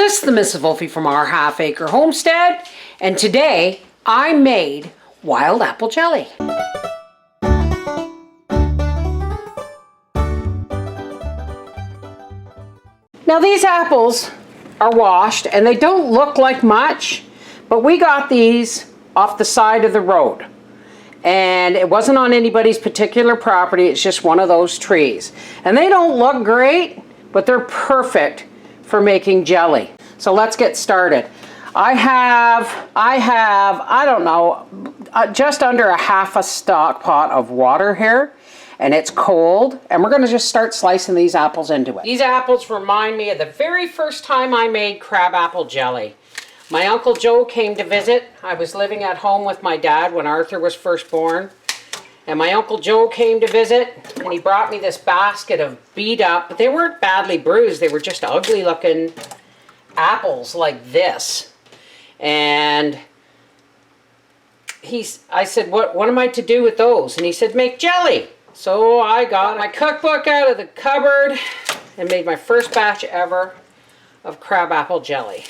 This is the Mrs. Wolfie from our Half Acre Homestead, and today I made wild apple jelly. Now these apples are washed and they don't look like much, but we got these off the side of the road. And it wasn't on anybody's particular property, it's just one of those trees. And they don't look great, but they're perfect for making jelly. So let's get started. I don't know, just under a half a stock pot of water here, and it's cold, and we're gonna just start slicing these apples into it. These apples remind me of the very first time I made crabapple jelly. My Uncle Joe came to visit. I was living at home with my dad when Arthur was first born. And my Uncle Joe came to visit, and he brought me this basket of beat up, but they weren't badly bruised, they were just ugly looking apples like this. And I said, what am I to do with those? And he said, make jelly. So I got my cookbook out of the cupboard and made my first batch ever of crabapple jelly.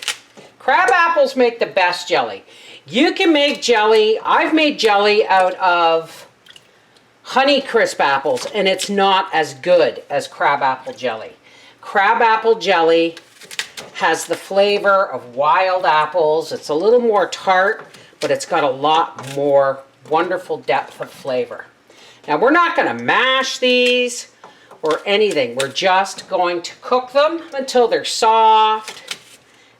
Crab apples make the best jelly. You can make jelly, I've made jelly out of Honeycrisp apples, and it's not as good as crabapple jelly. Crabapple jelly has the flavor of wild apples. It's a little more tart, but it's got a lot more wonderful depth of flavor. Now we're not going to mash these or anything. We're just going to cook them until they're soft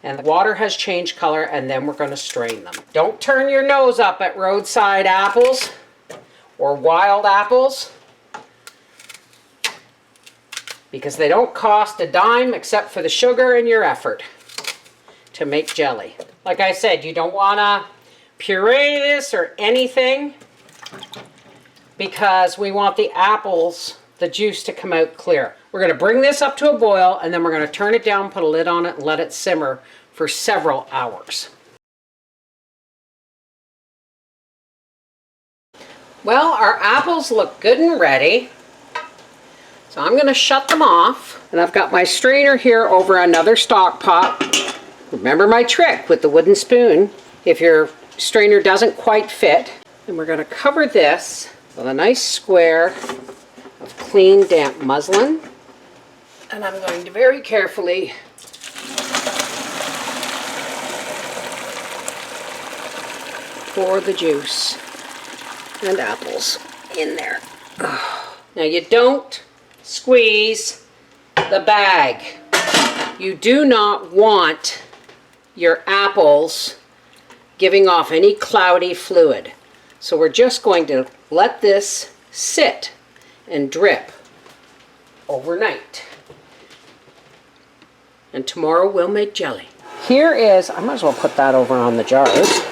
and the water has changed color, and then we're going to strain them. Don't turn your nose up at roadside apples or wild apples, because they don't cost a dime except for the sugar and your effort to make jelly. Like I said, you don't want to puree this or anything, because we want the apples, the juice, to come out clear. We're going to bring this up to a boil, and then we're going to turn it down, put a lid on it, and let it simmer for several hours. Well, our apples look good and ready. So I'm going to shut them off. And I've got my strainer here over another stock pot. Remember my trick with the wooden spoon. If your strainer doesn't quite fit, then we're going to cover this with a nice square of clean, damp muslin. And I'm going to very carefully pour the juice and apples in there. Now you don't squeeze the bag. You do not want your apples giving off any cloudy fluid. So we're just going to let this sit and drip overnight. And tomorrow we'll make jelly. Here is, I might as well put that over on the jars.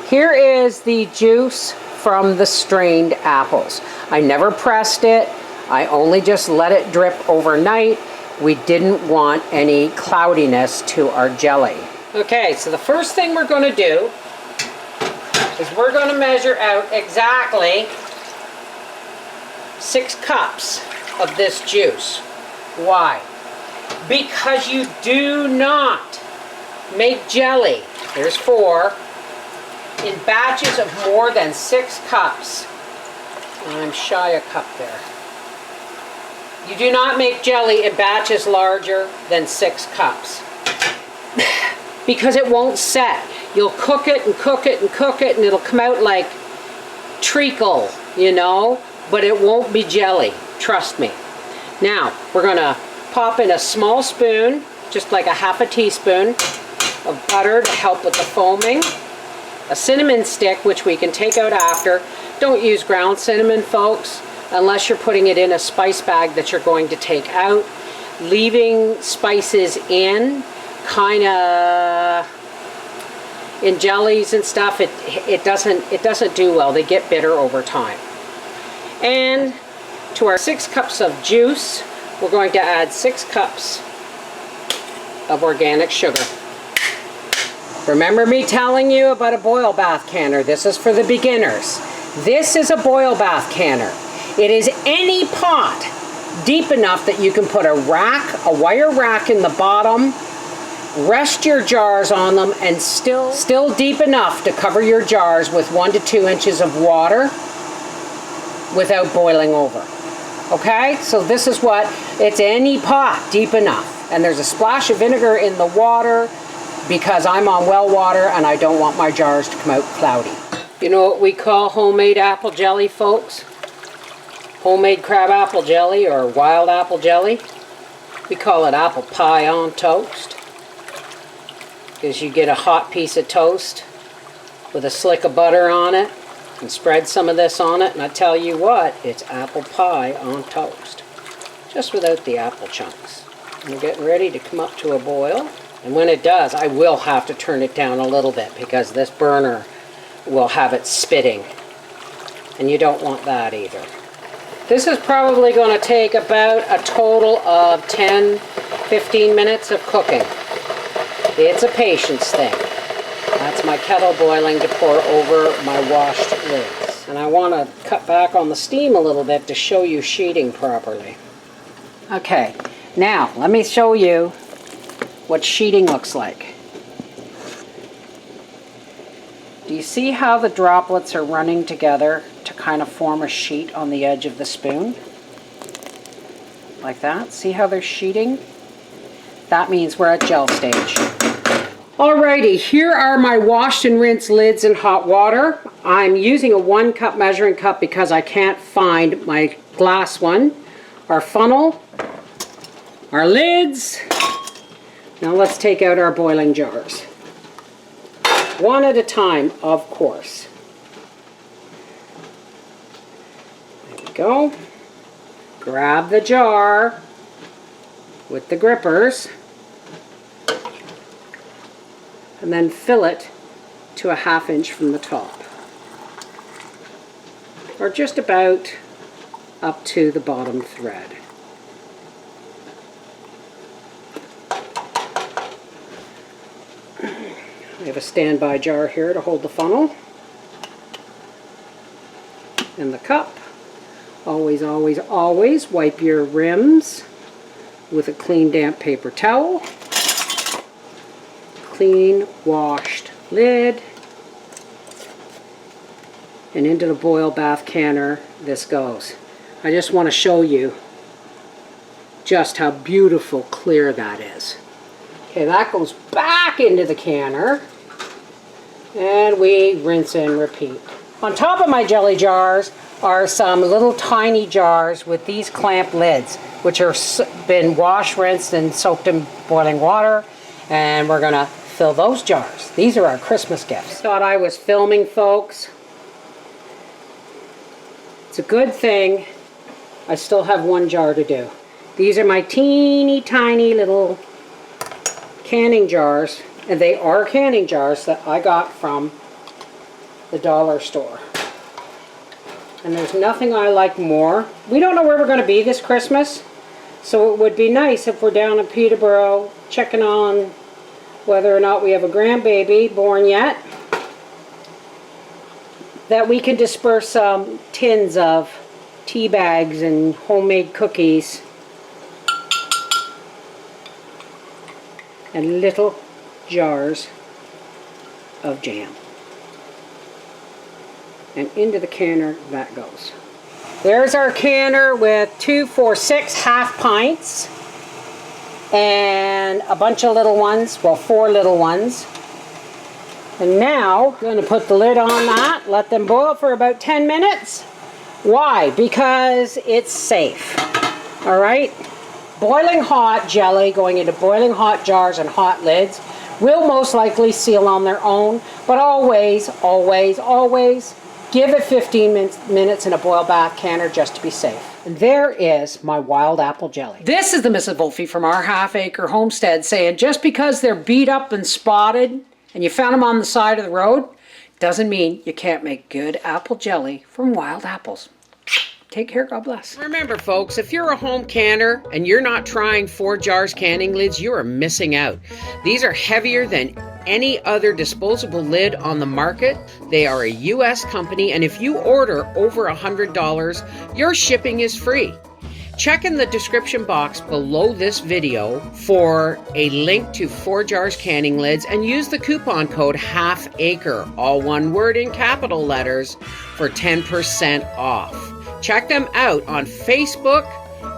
Here is the juice from the strained apples. I never pressed it. I only just let it drip overnight. We didn't want any cloudiness to our jelly. Okay, so the first thing we're going to do is we're going to measure out exactly 6 cups of this juice. Why? Because you do not make jelly, there's 4, in batches of more than 6 cups. I'm shy a cup there. You do not make jelly in batches larger than 6 cups. Because it won't set. You'll cook it and cook it and cook it, and it'll come out like treacle, you know, but it won't be jelly, trust me. Now, we're gonna pop in a small spoon, just like a half a teaspoon of butter to help with the foaming. A cinnamon stick, which we can take out after. Don't use ground cinnamon, folks, unless you're putting it in a spice bag that you're going to take out. Leaving spices in, in jellies and stuff, it doesn't do well. They get bitter over time. And to our 6 cups of juice, we're going to add 6 cups of organic sugar. Remember me telling you about a boil bath canner? This is for the beginners. This is a boil bath canner. It is any pot deep enough that you can put a rack, a wire rack in the bottom, Rest your jars on them and still deep enough to cover your jars with 1 to 2 inches of water without boiling over. Okay, so this is what, it's any pot deep enough. And there's a splash of vinegar in the water because I'm on well water and I don't want my jars to come out cloudy. You know what we call homemade apple jelly, folks? Homemade crab apple jelly or wild apple jelly. We call it apple pie on toast. Because you get a hot piece of toast with a slick of butter on it and spread some of this on it, and I tell you what, it's apple pie on toast. Just without the apple chunks. And we're getting ready to come up to a boil. And when it does, I will have to turn it down a little bit because this burner will have it spitting. And you don't want that either. This is probably going to take about a total of 10-15 minutes of cooking. It's a patience thing. That's my kettle boiling to pour over my washed lids. And I want to cut back on the steam a little bit to show you sheeting properly. Okay, now let me show you what sheeting looks like. Do you see how the droplets are running together to kind of form a sheet on the edge of the spoon? Like that. See how they're sheeting? That means we're at gel stage. Alrighty, here are my washed and rinsed lids in hot water. I'm using a 1 cup measuring cup because I can't find my glass one. Our funnel, our lids. Now let's take out our boiling jars. One at a time, of course. There we go. Grab the jar with the grippers and then fill it to a 1/2 inch from the top. Or just about up to the bottom thread. We have a standby jar here to hold the funnel and the cup. Always, always, always wipe your rims with a clean damp paper towel. Clean washed lid. And into the boil bath canner this goes. I just want to show you just how beautiful clear that is. Okay, that goes back into the canner. And we rinse and repeat. On top of my jelly jars are some little tiny jars with these clamp lids, which are been washed, rinsed, and soaked in boiling water. And we're gonna fill those jars. These are our Christmas gifts. Thought I was filming, folks. It's a good thing I still have 1 jar to do. These are my teeny tiny little canning jars, and they are canning jars that I got from the dollar store. And there's nothing I like more. We don't know where we're going to be this Christmas, so it would be nice if we're down in Peterborough checking on whether or not we have a grandbaby born yet, that we can disperse some tins of tea bags and homemade cookies and little jars of jam. And into the canner that goes. There's our canner with 2, 4, 6 half pints and a bunch of little ones, well, 4 little ones. And now I'm going to put the lid on that, let them boil for about 10 minutes. Why? Because it's safe. All right? Boiling hot jelly going into boiling hot jars and hot lids will most likely seal on their own, but always, always, always give it 15 minutes in a boil bath canner just to be safe. And there is my wild apple jelly. This is the Mrs. Wolfie from our half-acre homestead saying just because they're beat up and spotted and you found them on the side of the road doesn't mean you can't make good apple jelly from wild apples. Take care, God bless. Remember, folks, if you're a home canner and you're not trying 4 jars canning lids, you are missing out. These are heavier than any other disposable lid on the market. They are a U.S. company, and if you order over $100, your shipping is free. Check in the description box below this video for a link to 4 Jars canning lids and use the coupon code HALFACRE, all one word in capital letters, for 10% off. Check them out on Facebook,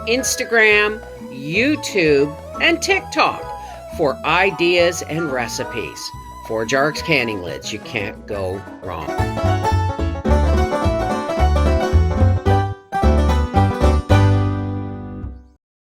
Instagram, YouTube, and TikTok for ideas and recipes. 4 Jars canning lids, you can't go wrong.